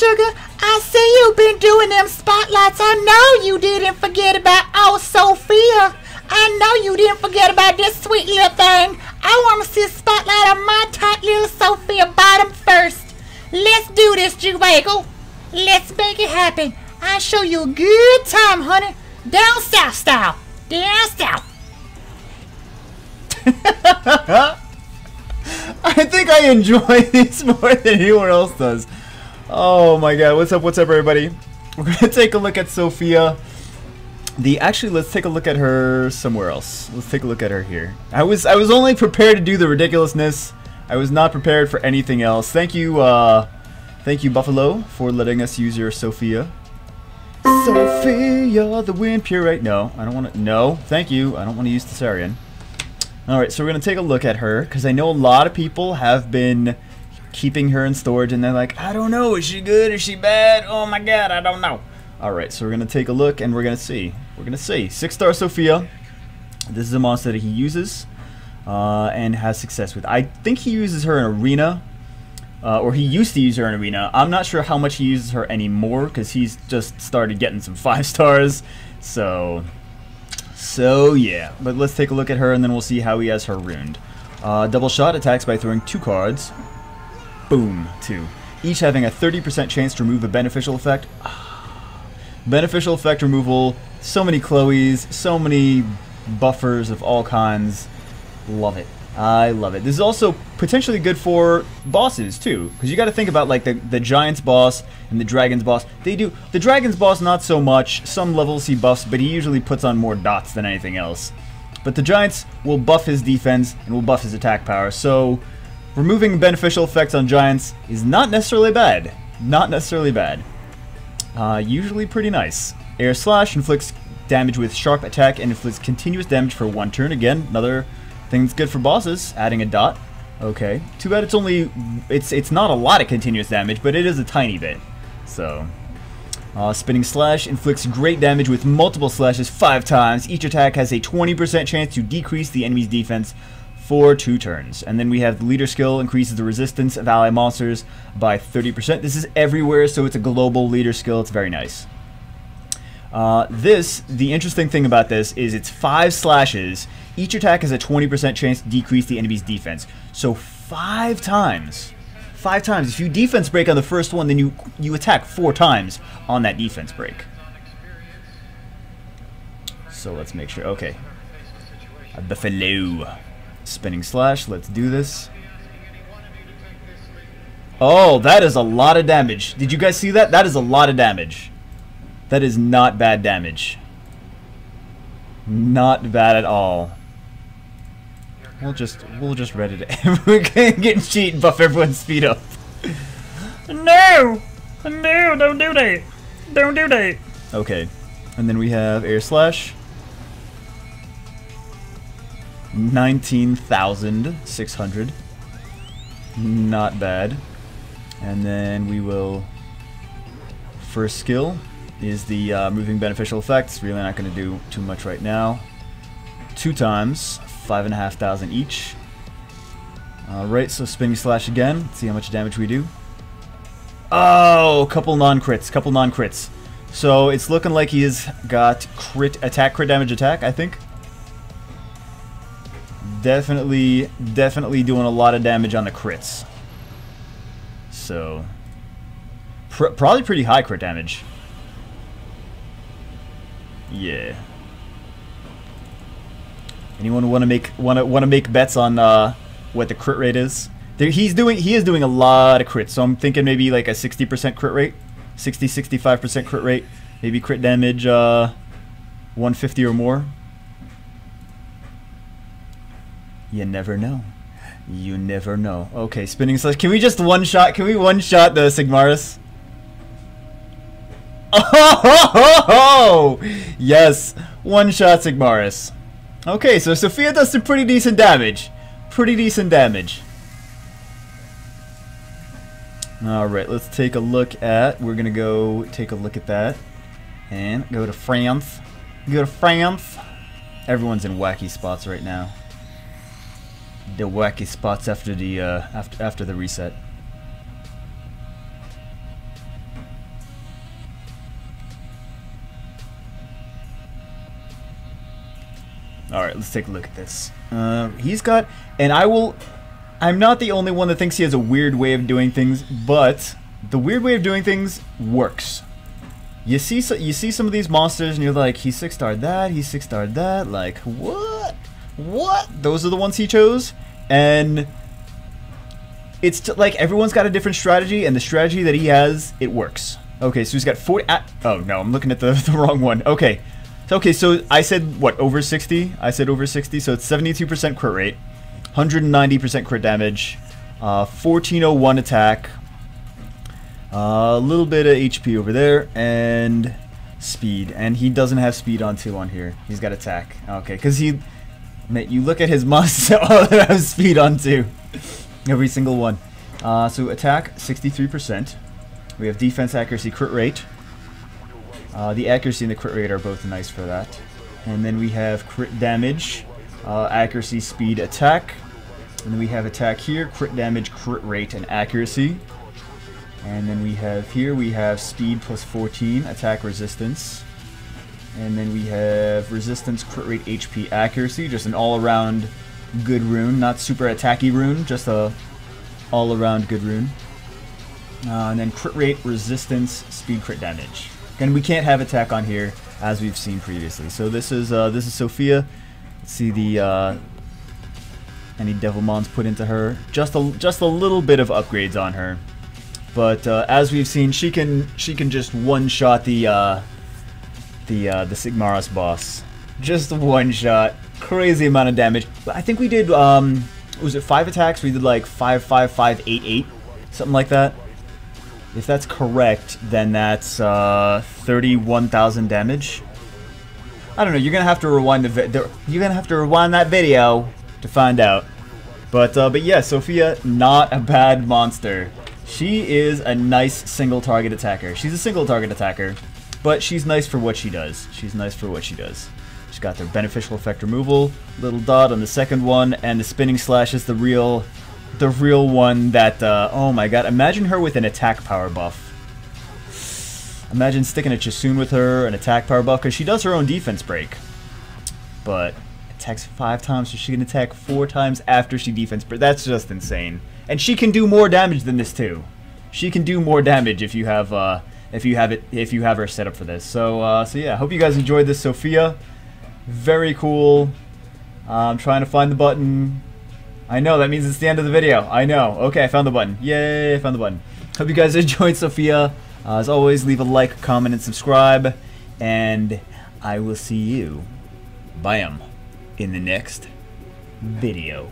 sugar. I see you been doing them spotlights. I know you didn't forget about Sophia. I know you didn't forget about this sweet little thing. I want to see a spotlight on my tight little Sophia bottom first. Let's do this, Jubagel. Let's make it happen. I'll show you a good time, honey. Down south style. Down south. I think I enjoy these more than anyone else does. Oh my god, what's up, everybody? We're gonna take a look at Sophia. Actually, let's take a look at her somewhere else. Let's take a look at her here. I was only prepared to do the ridiculousness. I was not prepared for anything else. Thank you, Buffalo, for letting us use your Sophia. Sophia the Wind Pierret. No, I don't want to. No, thank you. I don't want to use Thessarian. Alright, so we're going to take a look at her, because I know a lot of people have been keeping her in storage, and they're like, I don't know, is she good, is she bad? Oh my god, I don't know. Alright, so we're going to take a look, and we're going to see. We're going to see. 6-star Sophia. This is a monster that he uses, and has success with. I think he uses her in Arena, or he used to use her in Arena. I'm not sure how much he uses her anymore, because he's just started getting some 5-stars, So yeah, but let's take a look at her and then we'll see how he has her runed. Double shot attacks by throwing 2 cards. Boom, 2. Each having a 30% chance to remove a beneficial effect. Beneficial effect removal, so many Chloes, so many buffers of all kinds. Love it. I love it. This is also potentially good for bosses too, because you got to think about like the Giant's boss and the Dragon's boss. The Dragon's boss not so much. Some levels he buffs, but he usually puts on more dots than anything else. But the Giants will buff his defense and will buff his attack power. So removing beneficial effects on Giants is not necessarily bad. Not necessarily bad. Usually pretty nice. Air Slash inflicts damage with sharp attack and inflicts continuous damage for 1 turn. Again, another thing that's good for bosses, adding a dot. Okay. Too bad it's not a lot of continuous damage, but it is a tiny bit. So, Spinning Slash inflicts great damage with multiple slashes 5 times. Each attack has a 20% chance to decrease the enemy's defense for 2 turns. And then we have the Leader skill, increases the resistance of ally monsters by 30%. This is everywhere, so it's a global leader skill. It's very nice. The interesting thing about this is it's 5 slashes. Each attack has a 20% chance to decrease the enemy's defense. So 5 times. 5 times. If you defense break on the first one, then you attack 4 times on that defense break. So let's make sure. Okay. A Buffalo. Spinning Slash. Let's do this. Oh, that is a lot of damage. Did you guys see that? That is a lot of damage. That is not bad damage. Not bad at all. We'll just read it. We can get cheat and buff everyone's speed up. No! No, don't do that. Don't do that. Okay. And then we have Air Slash. 19,600. Not bad. And then we will... First skill is the moving beneficial effects. Really not going to do too much right now. 2 times. 5,500 each. Alright, so Spinning Slash again. Let's see how much damage we do. Oh, couple non-crits. So it's looking like he has got crit damage attack, I think. Definitely doing a lot of damage on the crits. So probably pretty high crit damage. Yeah. Anyone want to make bets on what the crit rate is? He is doing a lot of crits, so I'm thinking maybe like a 60% crit rate, 65% crit rate, maybe crit damage 150 or more. You never know. You never know. Okay, Spinning Slash. Can we just one-shot? Can we one-shot the Sigmaris? Oh! Yes, one-shot Sigmaris. Okay, so Sophia does some pretty decent damage. Alright, let's take a look at... We're gonna go take a look at that. And go to France. Everyone's in wacky spots right now. The wacky spots after the reset. Alright, let's take a look at this. He's got... And I'm not the only one that thinks he has a weird way of doing things, but the weird way of doing things works. You see some of these monsters and you're like, he 6-starred that, he 6-starred that, like, what? What? Those are the ones he chose? And it's like everyone's got a different strategy, and the strategy that he has, it works. Okay, so he's got 40... oh, no, I'm looking at the wrong one. Okay. Okay, so I said, what, over 60? I said over 60, so it's 72% crit rate, 190% crit damage, 1401 attack, a little bit of HP over there, and speed. And he doesn't have speed on 2 on here. He's got attack. Okay, because you look at his monster, all of them have speed on 2. Every single one. So attack, 63%. We have defense, accuracy, crit rate. The accuracy and the crit rate are both nice for that. And then we have crit damage, accuracy, speed, attack. And then we have attack here, crit damage, crit rate, and accuracy. And then we have speed plus 14, attack, resistance. And then we have resistance, crit rate, HP, accuracy. Just an all-around good rune. Not super attacky rune, just a all-around good rune. And then crit rate, resistance, speed, crit damage. And we can't have attack on here, as we've seen previously. So this is Sophia. Let's see the any Devilmons put into her. Just a little bit of upgrades on her, but as we've seen, she can just one-shot the Sigmaris boss. Just one shot, crazy amount of damage. I think we did was it 5 attacks? We did like 5, 5, 5, 8, 8, something like that. If that's correct, then that's 31,000 damage. I don't know. You're gonna have to rewind that video to find out. But yeah, Sophia, not a bad monster. She is a nice single target attacker. She's a single target attacker, but she's nice for what she does. She's nice for what she does. She's got their beneficial effect removal, little dot on the second one, and the spinning slash is the real one that, oh my god, imagine her with an attack power buff. Imagine sticking a Chasun with her, an attack power buff, because she does her own defense break. But attacks 5 times, so she can attack 4 times after she defense break. That's just insane. And she can do more damage than this too. She can do more damage if you have her set up for this. So yeah, hope you guys enjoyed this, Sophia. Very cool. I'm trying to find the button. I know, that means it's the end of the video. I know. Okay, I found the button. Yay, I found the button. Hope you guys enjoyed Sophia. As always, leave a like, comment, and subscribe. And I will see you, bam, in the next video.